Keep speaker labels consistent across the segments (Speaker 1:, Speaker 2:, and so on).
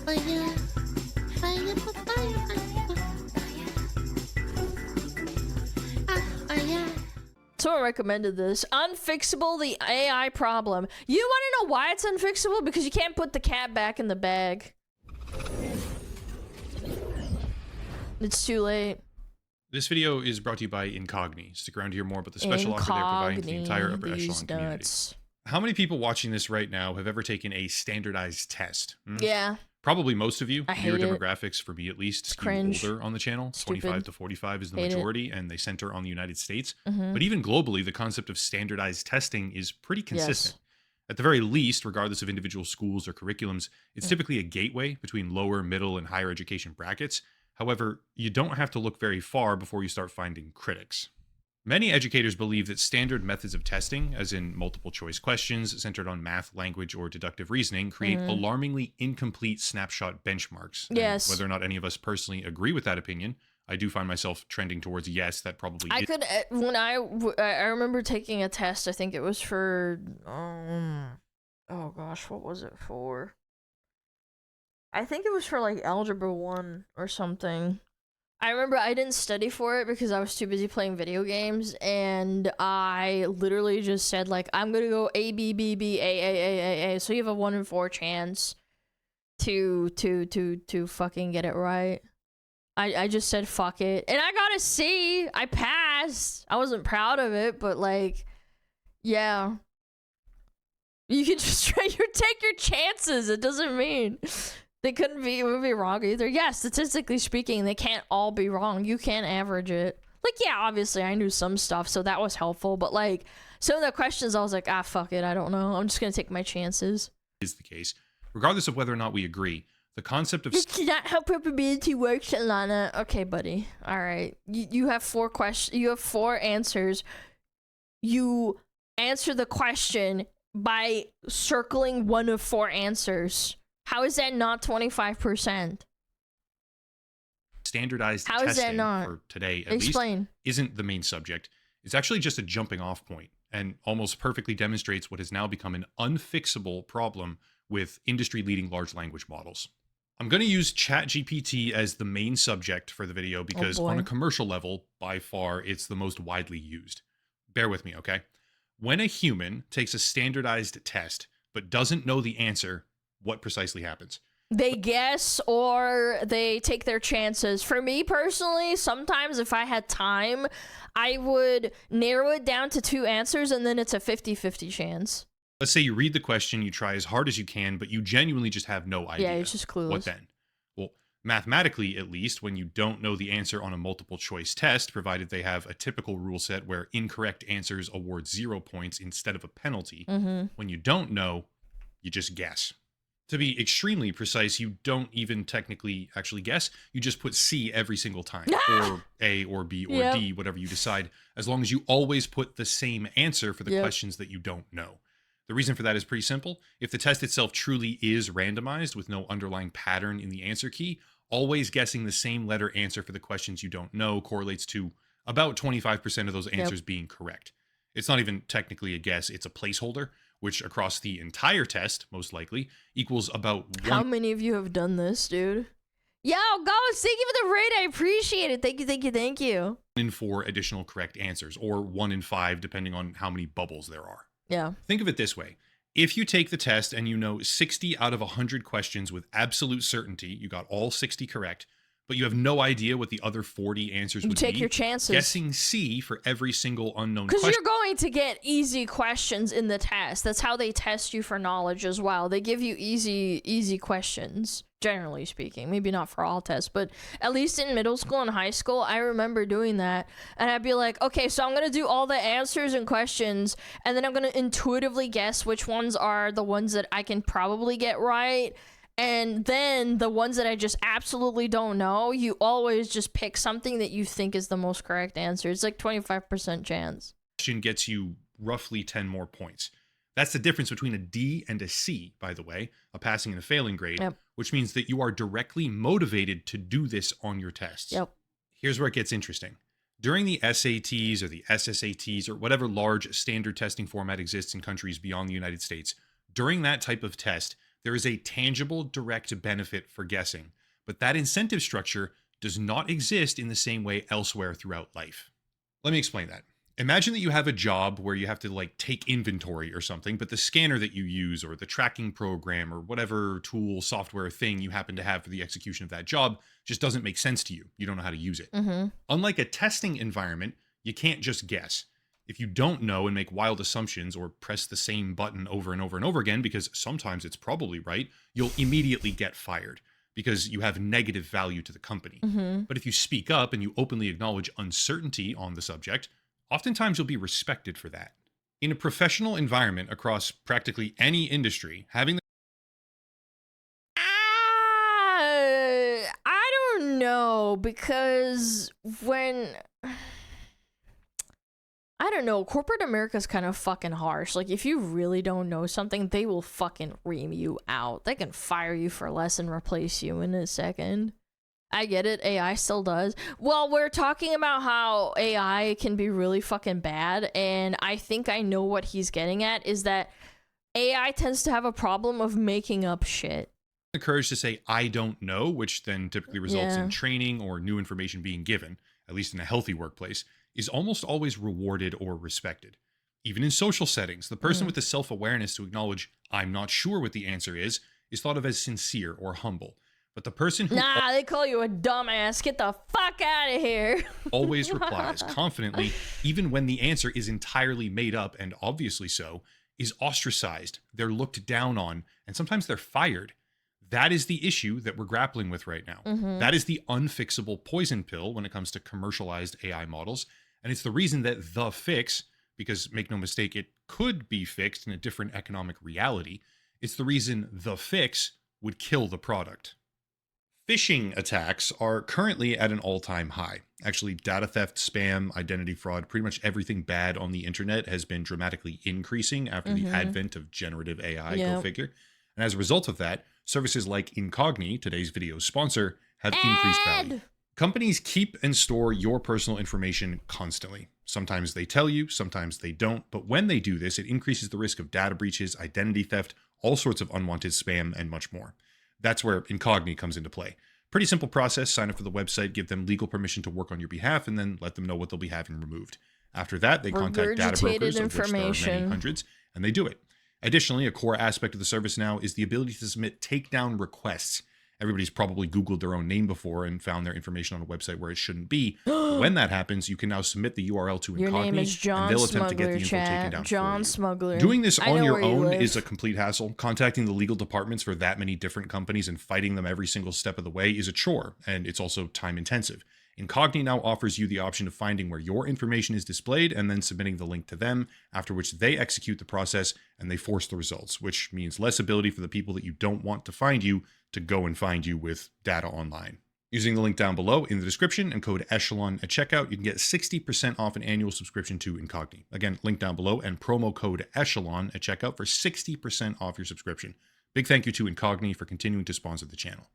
Speaker 1: Fire, fire, fire, fire.
Speaker 2: Someone recommended this. Unfixable the AI problem. You want to know why it's unfixable? Because you can't put the cat back in the bag. It's too late.
Speaker 3: This video is brought to you by Incogni. Stick around to hear more about the special offer they're providing to the entire upper echelon community. How many people watching this right now have ever taken a standardized test?
Speaker 2: Yeah.
Speaker 3: Probably most of you.
Speaker 2: I hate
Speaker 3: Your
Speaker 2: it.
Speaker 3: demographics, for me at least, skew
Speaker 2: Cringe.
Speaker 3: older on the channel.
Speaker 2: Stupid.
Speaker 3: 25 to 45 is the
Speaker 2: Hate it.
Speaker 3: majority, and they center on the United States.
Speaker 2: Mhm.
Speaker 3: But even globally, the concept of standardized testing is pretty consistent.
Speaker 2: Yes.
Speaker 3: At the very least, regardless of individual schools or curriculums, it's typically a gateway between lower, middle, and higher education brackets. However, you don't have to look very far before you start finding critics. Many educators believe that standard methods of testing, as in multiple choice questions centered on math, language, or deductive reasoning, create alarmingly incomplete snapshot benchmarks. And
Speaker 2: Yes.
Speaker 3: whether or not any of us personally agree with that opinion, I do find myself trending towards yes, that probably
Speaker 2: I
Speaker 3: is.
Speaker 2: could, when I remember taking a test, I think it was for, oh gosh, what was it for? I think it was for like Algebra 1 or something. I remember I didn't study for it because I was too busy playing video games, and I literally just said like, I'm gonna go A, B, B, B, A. So you have a 1 in 4 chance to fucking get it right. I just said fuck it, and I got a C. I passed. I wasn't proud of it, but like, yeah. You can just take your chances. It doesn't mean they couldn't be, it would be wrong either. Yeah, statistically speaking, they can't all be wrong. You can't average it. Like, yeah, obviously I knew some stuff, so that was helpful, but like, some of the questions I was like, fuck it, I don't know. I'm just gonna take my chances.
Speaker 3: Is the case. Regardless of whether or not we agree, the concept of
Speaker 2: It's not how probability works, Alana. Okay, buddy. All right. You have 4 questions. You have 4 answers. You answer the question by circling 1 of 4 answers. How is that not 25%?
Speaker 3: standardized
Speaker 2: How is that
Speaker 3: testing
Speaker 2: not?
Speaker 3: for today, at
Speaker 2: Explain.
Speaker 3: least, isn't the main subject. It's actually just a jumping off point and almost perfectly demonstrates what has now become an unfixable problem with industry-leading large language models. I'm going to use ChatGPT as the main subject for the video because on a commercial level, by far, it's the most widely used. Bear with me, okay? When a human takes a standardized test but doesn't know the answer, what precisely happens?
Speaker 2: They guess or they take their chances. For me personally, sometimes if I had time, I would narrow it down to 2 answers and then it's a 50-50 chance.
Speaker 3: Let's say you read the question, you try as hard as you can, but you genuinely just have no idea.
Speaker 2: Yeah, it's just clueless.
Speaker 3: What then? Well, mathematically, at least, when you don't know the answer on a multiple choice test, provided they have a typical rule set where incorrect answers award 0 points instead of a penalty, when you don't know, you just guess. To be extremely precise, you don't even technically actually guess. You just put C every single time, or A or B or D, whatever you decide, as long as you always put the same answer for the questions that you don't know. The reason for that is pretty simple. If the test itself truly is randomized with no underlying pattern in the answer key, always guessing the same letter answer for the questions you don't know correlates to about 25% of those answers being correct. It's not even technically a guess, it's a placeholder, which across the entire test, most likely, equals about 1.
Speaker 2: How many of you have done this, dude? Yo, Ghost, thank you for the raid. I appreciate it. Thank you, thank you, thank you.
Speaker 3: In 4 additional correct answers, or 1 in 5, depending on how many bubbles there are.
Speaker 2: Yeah.
Speaker 3: Think of it this way. If you take the test and you know 60 out of 100 questions with absolute certainty, you got all 60 correct, but you have no idea what the other 40 answers would be.
Speaker 2: You take your chances.
Speaker 3: Guessing C for every single unknown question.
Speaker 2: Because you're going to get easy questions in the test. That's how they test you for knowledge as well. They give you easy questions, generally speaking. Maybe not for all tests, but at least in middle school and high school, I remember doing that. And I'd be like, okay, so I'm going to do all the answers and questions, and then I'm going to intuitively guess which ones are the ones that I can probably get right. And then the ones that I just absolutely don't know, you always just pick something that you think is the most correct answer. It's like 25% chance.
Speaker 3: Question gets you roughly 10 more points. That's the difference between a D and a C, by the way, a passing and a failing grade, which means that you are directly motivated to do this on your tests. Here's where it gets interesting. During the SATs or the SSATs or whatever large standard testing format exists in countries beyond the United States, during that type of test, There is a tangible direct benefit for guessing, but that incentive structure does not exist in the same way elsewhere throughout life. Let me explain that. Imagine that you have a job where you have to like take inventory or something, but the scanner that you use or the tracking program or whatever tool, software thing you happen to have for the execution of that job just doesn't make sense to you. You don't know how to use it. Unlike a testing environment, you can't just guess. If you don't know and make wild assumptions or press the same button over and over and over again, because sometimes it's probably right, you'll immediately get fired because you have negative value to the company. But if you speak up and you openly acknowledge uncertainty on the subject, oftentimes you'll be respected for that. In a professional environment across practically any industry, having the
Speaker 2: I don't know, because when I don't know, corporate America's kind of fucking harsh. Like, if you really don't know something, they will fucking ream you out. They can fire you for less and replace you in a second. I get it, AI still does. Well, we're talking about how AI can be really fucking bad, and I think I know what he's getting at, is that AI tends to have a problem of making up shit.
Speaker 3: the courage to say, I don't know, which then typically results in training or new information being given, at least in a healthy workplace, is almost always rewarded or respected. Even in social settings, the person with the self-awareness to acknowledge, I'm not sure what the answer is thought of as sincere or humble. But the person who
Speaker 2: Nah, they call you a dumbass. Get the fuck out of here.
Speaker 3: always replies confidently, even when the answer is entirely made up and obviously so, is ostracized, they're looked down on, and sometimes they're fired. That is the issue that we're grappling with right now. That is the unfixable poison pill when it comes to commercialized AI models. And it's the reason that the fix, because make no mistake, it could be fixed in a different economic reality. It's the reason the fix would kill the product. Phishing attacks are currently at an all-time high. Actually, data theft, spam, identity fraud, pretty much everything bad on the internet has been dramatically increasing after the advent of generative AI, go figure. And as a result of that, services like Incogni, today's video sponsor, have increased value. Companies keep and store your personal information constantly. Sometimes they tell you, sometimes they don't, but when they do this, it increases the risk of data breaches, identity theft, all sorts of unwanted spam, and much more. That's where Incogni comes into play. Pretty simple process. Sign up for the website, give them legal permission to work on your behalf, and then let them know what they'll be having removed. After that, they contact data brokers, of which there are many hundreds, and they do it. Additionally, a core aspect of the service now is the ability to submit takedown requests. Everybody's probably Googled their own name before and found their information on a website where it shouldn't be. When that happens, you can now submit the URL to Incogni,
Speaker 2: Your name is John
Speaker 3: and they'll attempt to get the info
Speaker 2: Smuggler,
Speaker 3: taken
Speaker 2: chat.
Speaker 3: down
Speaker 2: John
Speaker 3: for you.
Speaker 2: Smuggler.
Speaker 3: Doing this
Speaker 2: I
Speaker 3: on
Speaker 2: know
Speaker 3: your
Speaker 2: where you
Speaker 3: own
Speaker 2: live.
Speaker 3: is a complete hassle. Contacting the legal departments for that many different companies and fighting them every single step of the way is a chore, and it's also time intensive. Incogni now offers you the option of finding where your information is displayed and then submitting the link to them, after which they execute the process and they force the results, which means less ability for the people that you don't want to find you to go and find you with data online. Using the link down below in the description and code ECHELON at checkout, you can get 60% off an annual subscription to Incogni. Again, link down below and promo code ECHELON at checkout for 60% off your subscription. Big thank you to Incogni for continuing to sponsor the channel.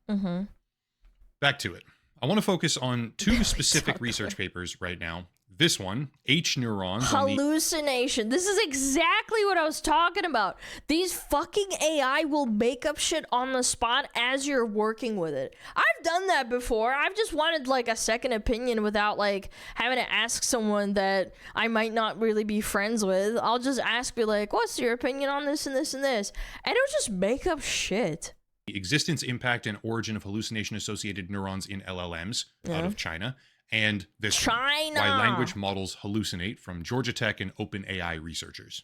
Speaker 3: Back to it. I want to focus on two specific research papers right now. This one, H neurons.
Speaker 2: Hallucination. This is exactly what I was talking about. These fucking AI will make up shit on the spot as you're working with it. I've done that before. I've just wanted like a second opinion without like having to ask someone that I might not really be friends with. I'll just ask, be like, what's your opinion on this and this and this? And it'll just make up shit.
Speaker 3: The existence, impact, and origin of hallucination-associated neurons in LLMs out of China. And this one, why language models hallucinate, from Georgia Tech and OpenAI researchers.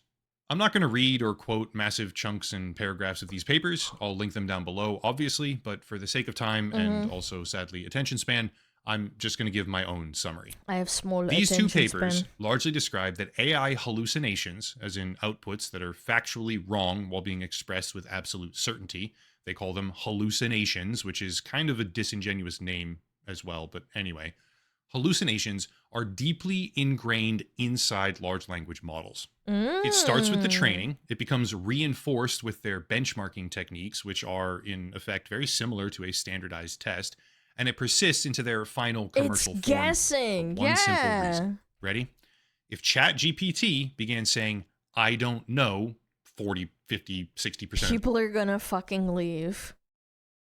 Speaker 3: I'm not going to read or quote massive chunks and paragraphs of these papers. I'll link them down below, obviously, but for the sake of time and also, sadly, attention span, I'm just going to give my own summary.
Speaker 2: I have small
Speaker 3: These two papers
Speaker 2: span.
Speaker 3: largely describe that AI hallucinations, as in outputs that are factually wrong while being expressed with absolute certainty, they call them hallucinations, which is kind of a disingenuous name as well, but anyway. Hallucinations are deeply ingrained inside large language models. It starts with the training. It becomes reinforced with their benchmarking techniques, which are, in effect, very similar to a standardized test. And it persists into their final commercial form.
Speaker 2: Guessing.
Speaker 3: For one simple reason. Ready? If ChatGPT began saying, I don't know, 40, 50, 60% of
Speaker 2: People are gonna fucking leave.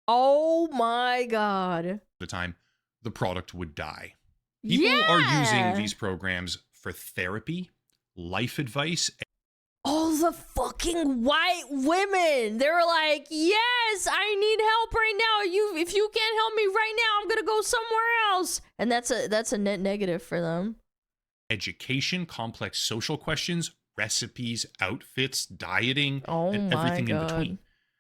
Speaker 2: Oh my god.
Speaker 3: the time, the product would die. People are using
Speaker 2: Yeah!
Speaker 3: these programs for therapy, life advice.
Speaker 2: All the fucking white women. They were like, yes, I need help right now. If you can't help me right now, I'm gonna go somewhere else. And that's a net negative for them.
Speaker 3: Education, complex social questions, recipes, outfits, dieting,
Speaker 2: Oh
Speaker 3: and
Speaker 2: my
Speaker 3: everything in
Speaker 2: God.
Speaker 3: between.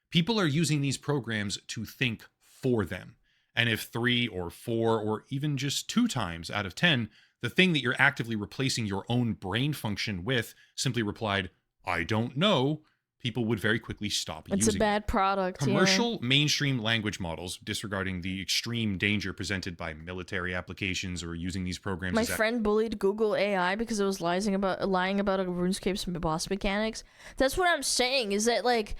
Speaker 3: People are using these programs to think for them. And if 3 or 4 or even just 2 times out of 10, the thing that you're actively replacing your own brain function with simply replied, I don't know, people would very quickly stop
Speaker 2: It's
Speaker 3: using
Speaker 2: a
Speaker 3: it.
Speaker 2: bad product.
Speaker 3: Commercial mainstream language models, disregarding the extreme danger presented by military applications or using these programs
Speaker 2: My
Speaker 3: as
Speaker 2: friend bullied Google AI because it was lying about a RuneScape's boss mechanics. That's what I'm saying, is that, like,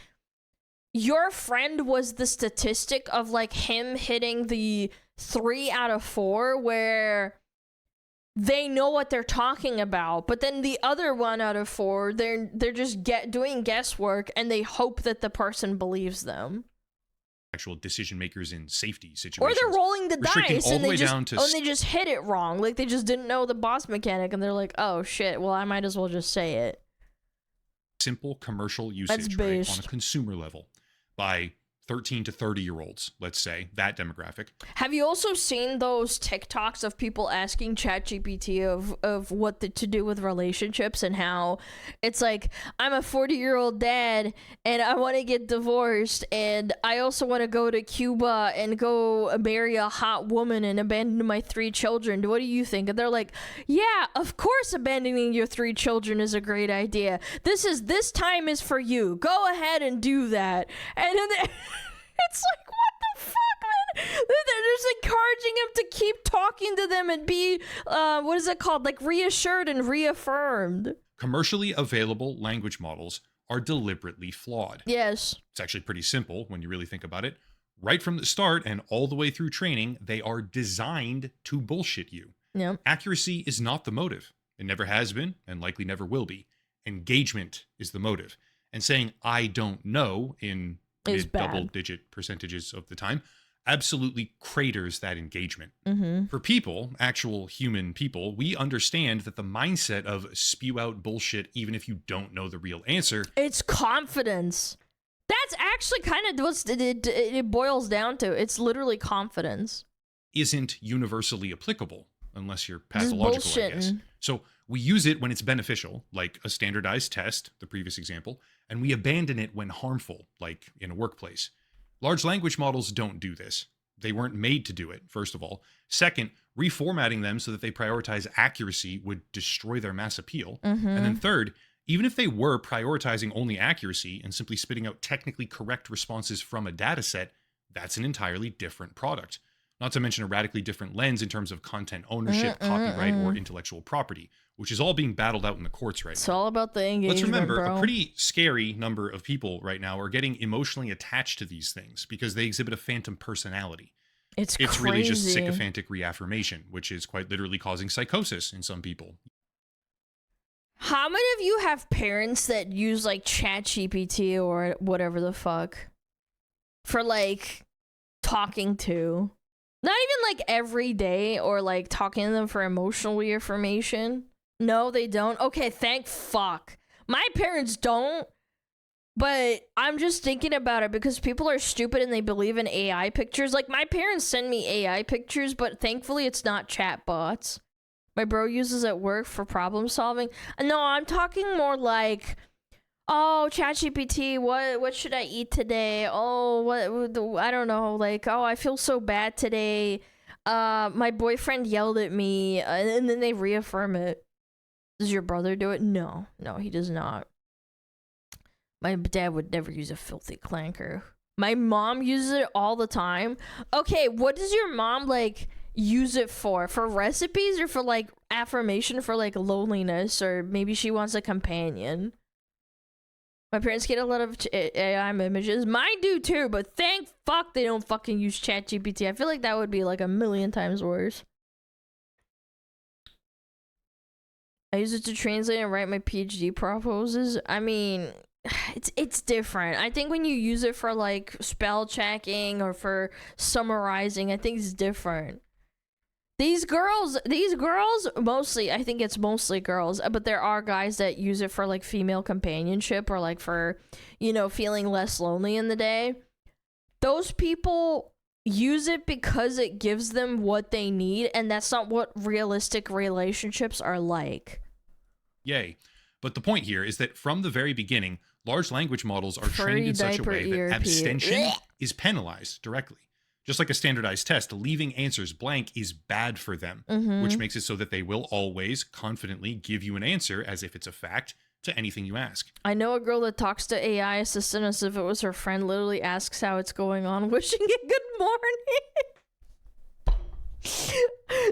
Speaker 2: your friend was the statistic of, like, him hitting the 3 out of 4 where they know what they're talking about, but then the other 1 out of 4, they're just doing guesswork and they hope that the person believes them.
Speaker 3: actual decision makers in safety
Speaker 2: Or
Speaker 3: situations.
Speaker 2: they're rolling the
Speaker 3: Restricting
Speaker 2: dice
Speaker 3: all
Speaker 2: and
Speaker 3: the
Speaker 2: they
Speaker 3: way
Speaker 2: just,
Speaker 3: down to
Speaker 2: and they just hit it wrong. Like, they just didn't know the boss mechanic and they're like, oh shit, well, I might as well just say it.
Speaker 3: simple commercial usage, right,
Speaker 2: based.
Speaker 3: on a consumer level by 13 to 30-year-olds, let's say, that demographic.
Speaker 2: Have you also seen those TikToks of people asking ChatGPT of what to do with relationships, and how it's like, I'm a 40-year-old dad and I want to get divorced and I also want to go to Cuba and go marry a hot woman and abandon my 3 children. What do you think? And they're like, yeah, of course abandoning your 3 children is a great idea. This time is for you. Go ahead and do that. And then it's like, what the fuck, man? They're just encouraging him to keep talking to them and be, what is it called? Like, reassured and reaffirmed.
Speaker 3: Commercially available language models are deliberately flawed.
Speaker 2: Yes.
Speaker 3: It's actually pretty simple when you really think about it. Right from the start and all the way through training, they are designed to bullshit you.
Speaker 2: Yeah.
Speaker 3: Accuracy is not the motive. It never has been and likely never will be. Engagement is the motive. And saying, I don't know, in
Speaker 2: Is bad.
Speaker 3: mid-double-digit percentages of the time, absolutely craters that engagement.
Speaker 2: Mm-hmm.
Speaker 3: For people, actual human people, we understand that the mindset of spew out bullshit even if you don't know the real answer
Speaker 2: It's confidence. That's actually kind of what it boils down to. It's literally confidence.
Speaker 3: isn't universally applicable unless you're
Speaker 2: Just
Speaker 3: pathological, I guess.
Speaker 2: bullshitting.
Speaker 3: So we use it when it's beneficial, like a standardized test, the previous example, and we abandon it when harmful, like in a workplace. Large language models don't do this. They weren't made to do it, first of all. Second, reformatting them so that they prioritize accuracy would destroy their mass appeal.
Speaker 2: Mm-hmm.
Speaker 3: And then third, even if they were prioritizing only accuracy and simply spitting out technically correct responses from a data set, that's an entirely different product. Not to mention a radically different lens in terms of content ownership, copyright, or intellectual property, which is all being battled out in the courts right
Speaker 2: It's
Speaker 3: now.
Speaker 2: all about the engagement,
Speaker 3: Let's remember,
Speaker 2: bro.
Speaker 3: a pretty scary number of people right now are getting emotionally attached to these things because they exhibit a phantom personality.
Speaker 2: It's
Speaker 3: It's
Speaker 2: crazy.
Speaker 3: really just sycophantic reaffirmation, which is quite literally causing psychosis in some people.
Speaker 2: How many of you have parents that use, like, ChatGPT or whatever the fuck for, like, talking to? Not even, like, every day, or, like, talking to them for emotional reaffirmation. No, they don't. Okay, thank fuck. My parents don't, but I'm just thinking about it because people are stupid and they believe in AI pictures. Like, my parents send me AI pictures, but thankfully it's not chatbots. My bro uses at work for problem solving. No, I'm talking more like, oh, ChatGPT, what should I eat today? Oh, what, I don't know. Like, oh, I feel so bad today. My boyfriend yelled at me, and then they reaffirm it. Does your brother do it? No, he does not. My dad would never use a filthy clanker. My mom uses it all the time. Okay, what does your mom, like, use it for? For recipes or for, like, affirmation for, like, loneliness? Or maybe she wants a companion? My parents get a lot of AI images. Mine do too, but thank fuck they don't fucking use ChatGPT. I feel like that would be, like, 1,000,000 times worse. I use it to translate and write my PhD proposals. I mean, it's different. I think when you use it for like spell checking or for summarizing, I think it's different. These girls mostly, I think it's mostly girls, but there are guys that use it for like female companionship or like for, you know, feeling less lonely in the day. Those people use it because it gives them what they need, and that's not what realistic relationships are like.
Speaker 3: Yay. But the point here is that from the very beginning, large language models are trained in such a way that abstention is penalized directly. Just like a standardized test, leaving answers blank is bad for them, which makes it so that they will always confidently give you an answer as if it's a fact to anything you ask.
Speaker 2: I know a girl that talks to AI assistant as if it was her friend, literally asks how it's going on, wishing it good morning.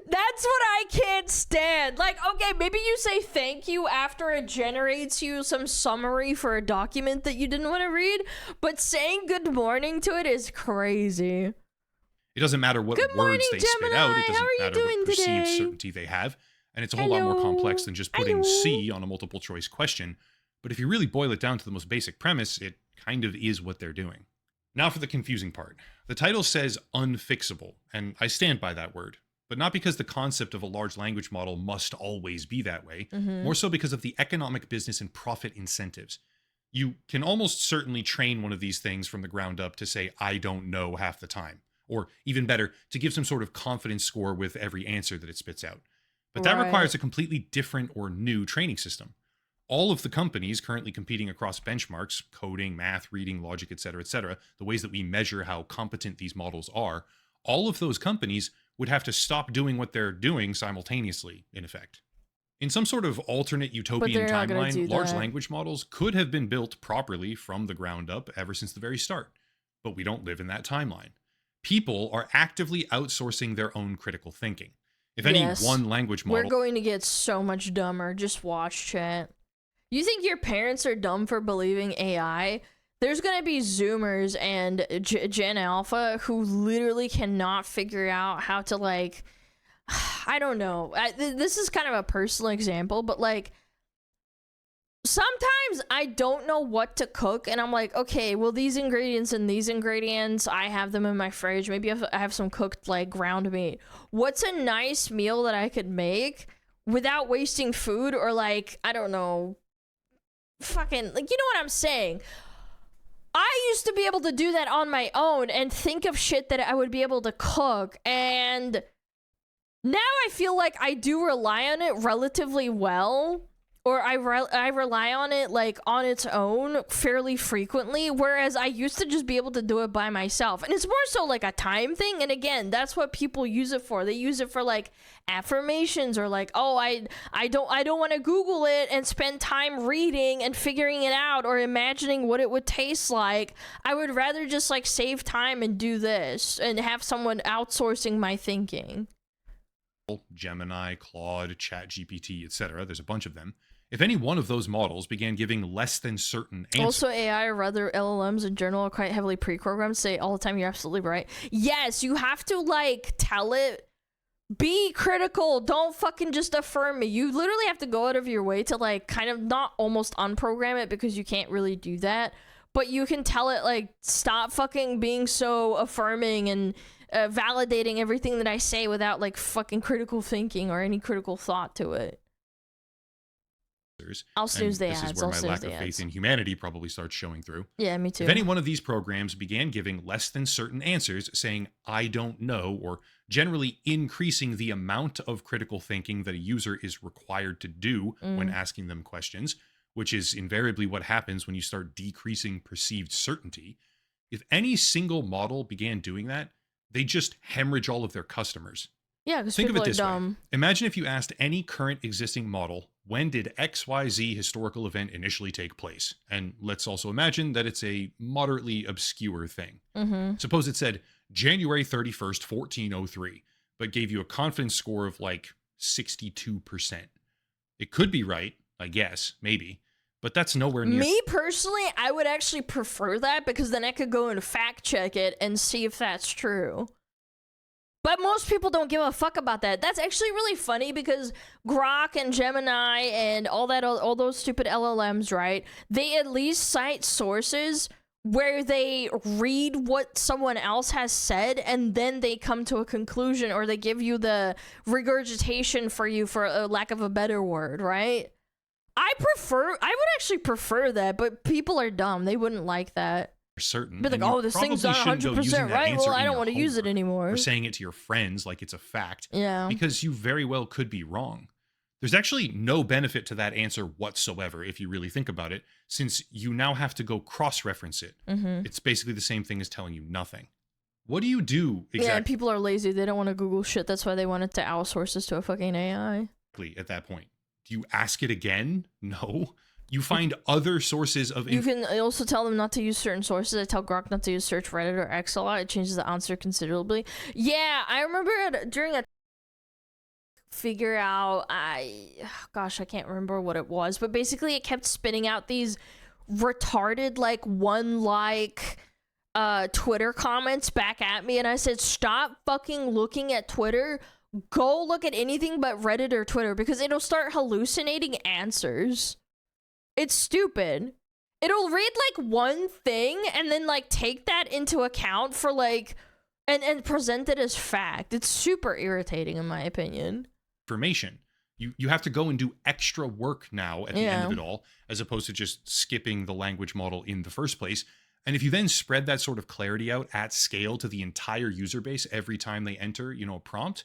Speaker 2: That's what I can't stand. Like, okay, maybe you say thank you after it generates you some summary for a document that you didn't want to read, but saying good morning to it is crazy.
Speaker 3: It doesn't matter what
Speaker 2: Good
Speaker 3: words
Speaker 2: morning,
Speaker 3: they
Speaker 2: Gemini.
Speaker 3: spit out. It doesn't
Speaker 2: How are you
Speaker 3: matter
Speaker 2: doing
Speaker 3: what perceived
Speaker 2: today?
Speaker 3: certainty they have. And it's a whole lot more complex than just putting C on a multiple choice question. But if you really boil it down to the most basic premise, it kind of is what they're doing. Now for the confusing part. The title says unfixable, and I stand by that word. But not because the concept of a large language model must always be that way, more so because of the economic, business, and profit incentives. You can almost certainly train one of these things from the ground up to say, I don't know half the time. Or even better, to give some sort of confidence score with every answer that it spits out. But that requires a completely different or new training system. All of the companies currently competing across benchmarks, coding, math, reading, logic, etc., the ways that we measure how competent these models are, all of those companies would have to stop doing what they're doing simultaneously, in effect. In some sort of alternate utopian timeline, large language models could have been built properly from the ground up ever since the very start. But we don't live in that timeline. People are actively outsourcing their own critical thinking. If any one language model...
Speaker 2: We're going to get so much dumber. Just watch, chat. You think your parents are dumb for believing AI? There's going to be Zoomers and Gen Alpha who literally cannot figure out how to, like... I don't know. This is kind of a personal example, but, like... Sometimes I don't know what to cook, and I'm like, okay, well, these ingredients and these ingredients, I have them in my fridge. Maybe I have some cooked, like, ground meat. What's a nice meal that I could make without wasting food or, like, I don't know, fucking, like, you know what I'm saying? I used to be able to do that on my own and think of shit that I would be able to cook, and now I feel like I do rely on it relatively well. Or I rely on it, like, on its own fairly frequently, whereas I used to just be able to do it by myself. And it's more so, like, a time thing, and again, that's what people use it for. They use it for, like, affirmations, or, like, oh, I don't want to Google it and spend time reading and figuring it out or imagining what it would taste like. I would rather just, like, save time and do this and have someone outsourcing my thinking.
Speaker 3: Gemini, Claude, ChatGPT, etc. There's a bunch of them. If any one of those models began giving less than certain answers...
Speaker 2: Also, AI or other LLMs in general are quite heavily pre-programmed. Say all the time, you're absolutely right. Yes, you have to, like, tell it, be critical. Don't fucking just affirm me. You literally have to go out of your way to, like, kind of not almost unprogram it, because you can't really do that. But you can tell it, like, stop fucking being so affirming and validating everything that I say without, like, fucking critical thinking or any critical thought to it. I'll snooze the ads.
Speaker 3: This is where my lack of faith in humanity probably starts showing through.
Speaker 2: Yeah, me too.
Speaker 3: If any one of these programs began giving less than certain answers, saying, I don't know, or generally increasing the amount of critical thinking that a user is required to do when asking them questions, which is invariably what happens when you start decreasing perceived certainty, if any single model began doing that, they just hemorrhage all of their customers.
Speaker 2: Yeah, because
Speaker 3: Think of
Speaker 2: people
Speaker 3: it
Speaker 2: are
Speaker 3: this
Speaker 2: dumb.
Speaker 3: way. Imagine if you asked any current existing model, when did XYZ historical event initially take place? And let's also imagine that it's a moderately obscure thing. Suppose it said January 31st, 1403, but gave you a confidence score of like 62%. It could be right, I guess, maybe, but that's nowhere near.
Speaker 2: Me personally, I would actually prefer that, because then I could go and fact check it and see if that's true. But most people don't give a fuck about that. That's actually really funny because Grok and Gemini and all those stupid LLMs, right? They at least cite sources where they read what someone else has said and then they come to a conclusion, or they give you the regurgitation for you, for a lack of a better word, right? I would actually prefer that, but people are dumb. They wouldn't like that.
Speaker 3: Certain.
Speaker 2: Be like, oh, this thing's not 100% right. Well, I don't want to use it anymore.
Speaker 3: Or saying it to your friends like it's a fact.
Speaker 2: Yeah.
Speaker 3: Because you very well could be wrong. There's actually no benefit to that answer whatsoever if you really think about it, since you now have to go cross-reference it.
Speaker 2: Mm-hmm.
Speaker 3: It's basically the same thing as telling you nothing. What do you do exactly?
Speaker 2: Yeah, and people are lazy. They don't want to Google shit. That's why they wanted to outsource this to a fucking AI.
Speaker 3: At that point, do you ask it again? No. You find other sources of
Speaker 2: You can also tell them not to use certain sources. I tell Grok not to use Search, Reddit, or X a lot. It changes the answer considerably. Yeah, I remember during a figure out, gosh, I can't remember what it was, but basically it kept spitting out these retarded, Twitter comments back at me, and I said, stop fucking looking at Twitter. Go look at anything but Reddit or Twitter, because it'll start hallucinating answers. It's stupid. It'll read one thing and then take that into account for and present it as fact. It's super irritating in my opinion.
Speaker 3: Information. You have to go and do extra work now at the end of it all, as opposed to just skipping the language model in the first place. And if you then spread that sort of clarity out at scale to the entire user base every time they enter, a prompt,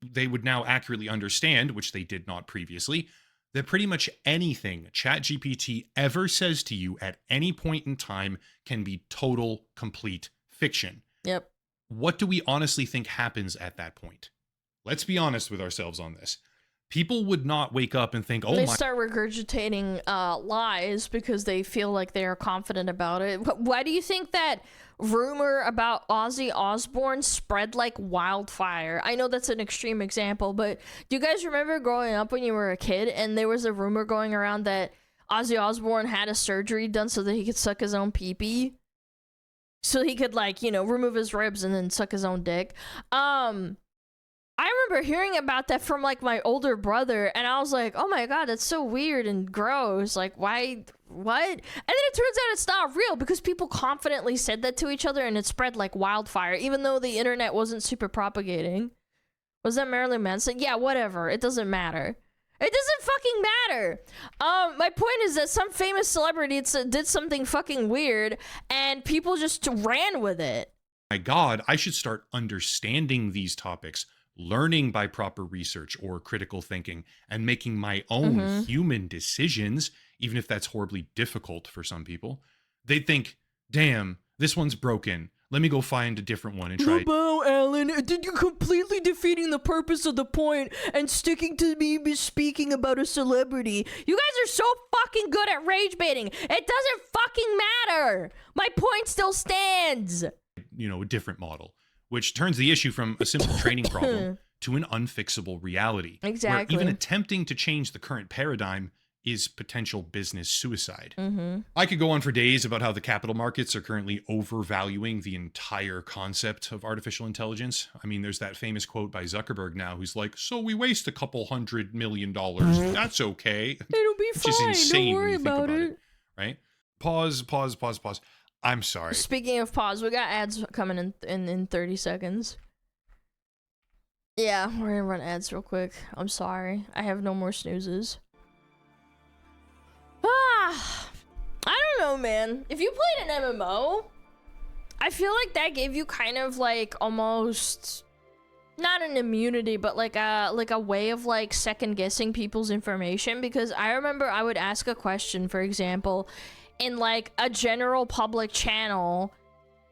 Speaker 3: they would now accurately understand, which they did not previously, that pretty much anything ChatGPT ever says to you at any point in time can be total, complete fiction.
Speaker 2: Yep.
Speaker 3: What do we honestly think happens at that point? Let's be honest with ourselves on this. People would not wake up and think,
Speaker 2: they start regurgitating lies because they feel like they are confident about it. Why do you think that rumor about Ozzy Osbourne spread like wildfire? I know that's an extreme example, but do you guys remember growing up when you were a kid and there was a rumor going around that Ozzy Osbourne had a surgery done so that he could suck his own pee-pee? So he could remove his ribs and then suck his own dick. I remember hearing about that from my older brother, and I was like, oh my god, that's so weird and gross. Why? What? And then it turns out it's not real because people confidently said that to each other and it spread like wildfire, even though the internet wasn't super propagating. Was that Marilyn Manson? Yeah, whatever. It doesn't matter. It doesn't fucking matter. My point is that some famous celebrity did something fucking weird and people just ran with it.
Speaker 3: My god, I should start understanding these topics, learning by proper research or critical thinking, and making my own human decisions, even if that's horribly difficult for some people. They'd think, damn, this one's broken. Let me go find a different one and try it.
Speaker 2: Wow, Alan, did you completely defeating the purpose of the point and sticking to me speaking about a celebrity? You guys are so fucking good at rage baiting. It doesn't fucking matter. My point still stands.
Speaker 3: A different model, which turns the issue from a simple training problem to an unfixable reality.
Speaker 2: Exactly.
Speaker 3: Where even attempting to change the current paradigm is potential business suicide. I could go on for days about how the capital markets are currently overvaluing the entire concept of artificial intelligence. I mean, there's that famous quote by Zuckerberg now who's like, so we waste a couple $100 million. That's okay.
Speaker 2: It'll be fine.
Speaker 3: Just insane.
Speaker 2: Don't worry about it.
Speaker 3: Right? Pause. I'm sorry.
Speaker 2: Speaking of pause, we got ads coming in 30 seconds. Yeah, we're gonna run ads real quick. I'm sorry. I have no more snoozes. I don't know, man. If you played an MMO, I feel like that gave you kind of almost not an immunity, but like a way of second guessing people's information, because I remember I would ask a question, for example, in a general public channel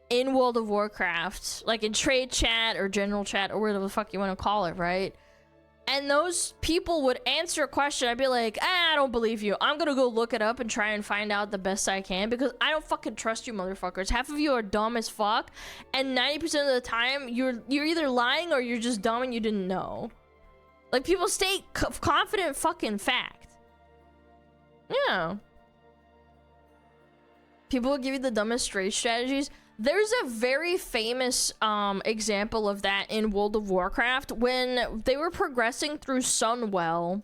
Speaker 2: in World of Warcraft, in trade chat or general chat or whatever the fuck you want to call it, right? And those people would answer a question. I'd be like, I don't believe you. I'm gonna go look it up and try and find out the best I can, because I don't fucking trust you motherfuckers. Half of you are dumb as fuck, and 90% of the time you're either lying or you're just dumb and you didn't know. People state confident fucking fact. Yeah. People will give you the dumbest trade strategies. There's a very famous example of that in World of Warcraft when they were progressing through Sunwell.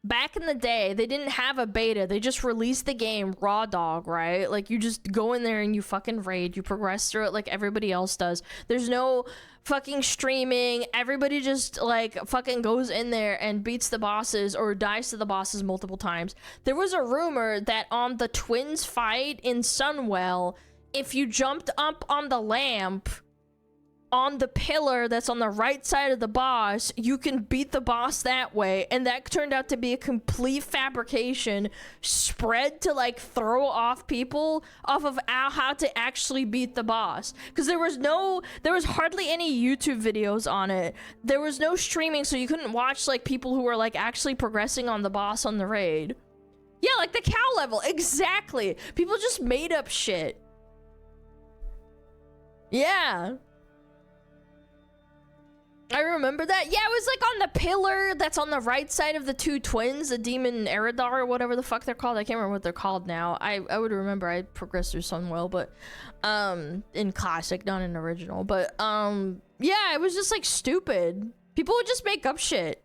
Speaker 2: Back in the day, they didn't have a beta. They just released the game raw dog, right? Like, you just go in there and you fucking raid. You progress through it like everybody else does. There's no fucking streaming. Everybody just, like, fucking goes in there and beats the bosses or dies to the bosses multiple times. There was a rumor that on the twins fight in Sunwell, if you jumped up on the lamp on the pillar that's on the right side of the boss, you can beat the boss that way. And that turned out to be a complete fabrication spread to like throw off people off of how to actually beat the boss. Because there was hardly any YouTube videos on it. There was no streaming, so you couldn't watch like people who were like actually progressing on the boss on the raid. Yeah, like the cow level, exactly. People just made up shit. Yeah. I remember that. Yeah, it was like on the pillar that's on the right side of the two twins, the Demon Eridar or whatever the fuck they're called. I can't remember what they're called now. I would remember. I progressed through Sunwell, but in classic, not in original. But yeah, it was just like stupid. People would just make up shit.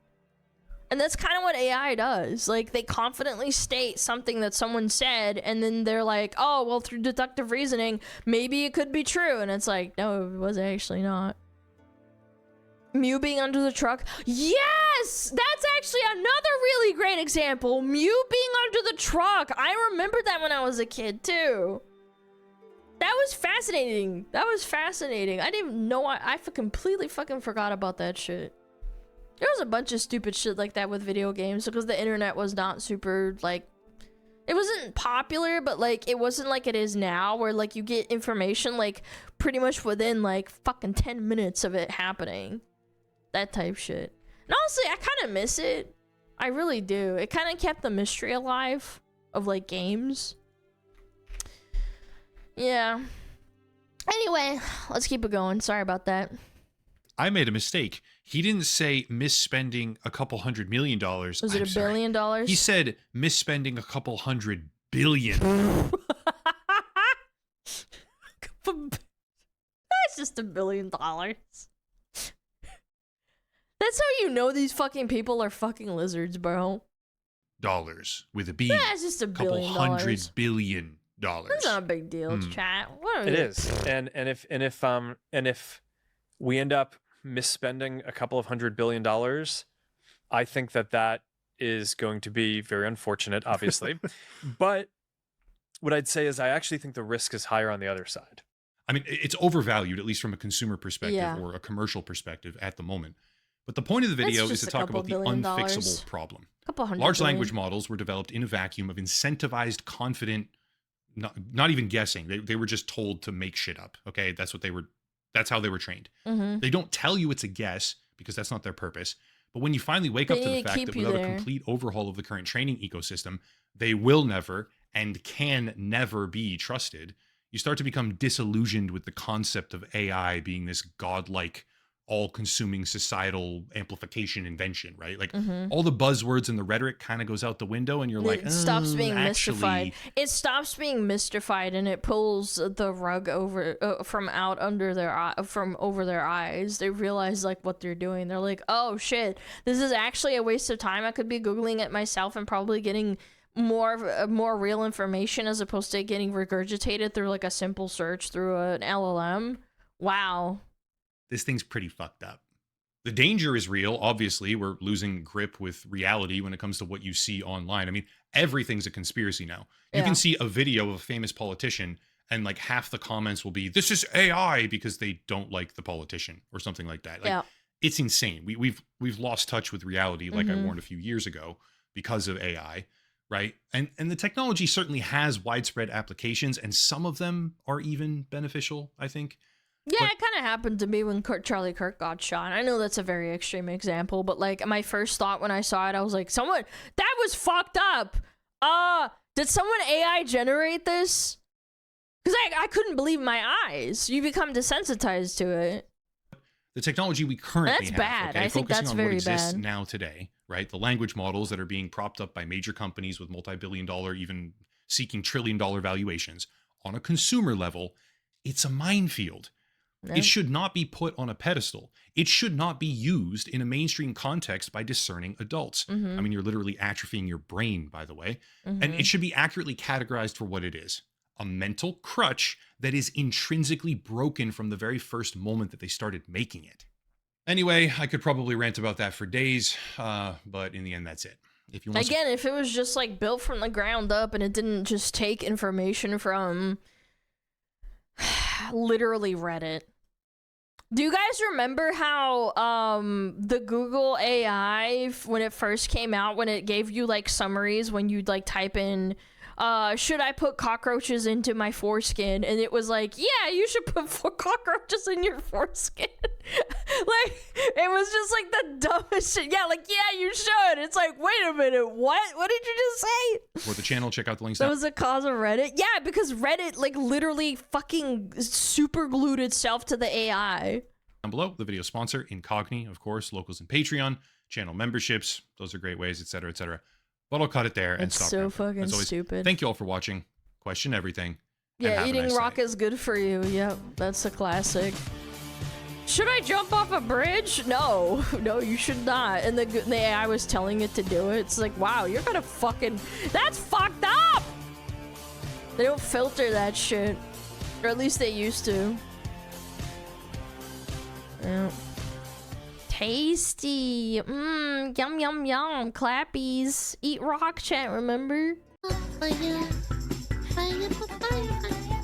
Speaker 2: And that's kind of what AI does. Like, they confidently state something that someone said, and then they're like, oh, well, through deductive reasoning, maybe it could be true. And it's like, no, it was actually not. Mew being under the truck. Yes! That's actually another really great example. Mew being under the truck. I remember that when I was a kid, too. That was fascinating. That was fascinating. I didn't even know. I completely fucking forgot about that shit. There was a bunch of stupid shit like that with video games because the internet was not super, like... It wasn't popular, but, like, it wasn't like it is now where, like, you get information, like, pretty much within, like, fucking 10 minutes of it happening. That type shit. And honestly, I kind of miss it. I really do. It kind of kept the mystery alive of, like, games. Yeah. Anyway, let's keep it going. Sorry about that.
Speaker 3: I made a mistake. He didn't say misspending a couple $100 million.
Speaker 2: Was it $1 billion?
Speaker 3: He said misspending a couple $100 billion.
Speaker 2: That's just $1 billion. That's how you know these fucking people are fucking lizards, bro.
Speaker 3: Dollars with a B.
Speaker 2: That's just $1 billion.
Speaker 3: Couple $100 billion.
Speaker 2: That's not a big deal, chat. What
Speaker 4: it is. And if we end up misspending a couple of $100 billion, I think that is going to be very unfortunate, obviously. But what I'd say is I actually think the risk is higher on the other side.
Speaker 3: I mean, it's overvalued, at least from a consumer perspective or a commercial perspective at the moment. But the point of the video is to talk about the unfixable problem. Large language models were developed in a vacuum of incentivized, confident, not even guessing. They were just told to make shit up. Okay, that's how they were trained. Mm-hmm. They don't tell you it's a guess because that's not their purpose. But when you finally wake up to the fact that without a complete overhaul of the current training ecosystem, they will never and can never be trusted, you start to become disillusioned with the concept of AI being this godlike, all-consuming societal amplification invention, right? Like all the buzzwords and the rhetoric kind of goes out the window, and you're like,
Speaker 2: it stops being mystified. It stops being mystified, and it pulls the rug over from over their eyes. They realize like what they're doing. They're like, oh shit, this is actually a waste of time. I could be googling it myself and probably getting more real information as opposed to getting regurgitated through like a simple search through an LLM. Wow.
Speaker 3: This thing's pretty fucked up. The danger is real. Obviously, we're losing grip with reality when it comes to what you see online. I mean, everything's a conspiracy now. You can see a video of a famous politician and like half the comments will be, this is AI, because they don't like the politician or something like that. Like, it's insane. We've lost touch with reality, like I warned a few years ago, because of AI, right? And the technology certainly has widespread applications, and some of them are even beneficial, I think.
Speaker 2: Yeah, it kind of happened to me when Charlie Kirk got shot. I know that's a very extreme example, but like my first thought when I saw it, I was like, that was fucked up. Did someone AI generate this? Because I couldn't believe my eyes. You become desensitized to it.
Speaker 3: The technology we currently have,
Speaker 2: bad.
Speaker 3: Okay,
Speaker 2: I think that's
Speaker 3: on
Speaker 2: very
Speaker 3: what exists
Speaker 2: bad
Speaker 3: now today, right? The language models that are being propped up by major companies with multi-billion-dollar, even seeking trillion-dollar valuations on a consumer level It's a minefield.
Speaker 2: Yep.
Speaker 3: It should not be put on a pedestal. It should not be used in a mainstream context by discerning adults. I mean, you're literally atrophying your brain, by the way. And it should be accurately categorized for what it is. A mental crutch that is intrinsically broken from the very first moment that they started making it. Anyway, I could probably rant about that for days, but in the end, that's it. If you want
Speaker 2: Again, if it was just like built from the ground up and it didn't just take information from literally Reddit. Do you guys remember how the Google AI, when it first came out, when it gave you like summaries when you'd like type in should I put cockroaches into my foreskin? And it was like, yeah, you should put cockroaches in your foreskin. Like, it was just like the dumbest shit. Yeah, like, yeah, you should. It's like, wait a minute, what? What did you just say?
Speaker 3: For the channel, check out the links
Speaker 2: That
Speaker 3: down.
Speaker 2: was a cause of Reddit? Yeah, because Reddit, like, literally fucking super glued itself to the AI.
Speaker 3: Down below, the video sponsor, Incogni, of course, locals and Patreon, channel memberships. Those are great ways, etc., etc. But I'll cut it there and
Speaker 2: It's
Speaker 3: stop.
Speaker 2: so
Speaker 3: rambling.
Speaker 2: fucking
Speaker 3: As always,
Speaker 2: stupid.
Speaker 3: Thank you all for watching. Question everything. and
Speaker 2: Yeah,
Speaker 3: have a
Speaker 2: eating
Speaker 3: nice
Speaker 2: rock
Speaker 3: day.
Speaker 2: is good for you. Yep, that's a classic. Should I jump off a bridge? No, no, you should not. And the AI was telling it to do it. It's like, wow, you're gonna fucking... That's fucked up! They don't filter that shit. Or at least they used to. Yeah. Tasty. Mmm, yum, yum, yum. Clappies. Eat rock, chat, remember?
Speaker 1: Fire, fire, fire, fire.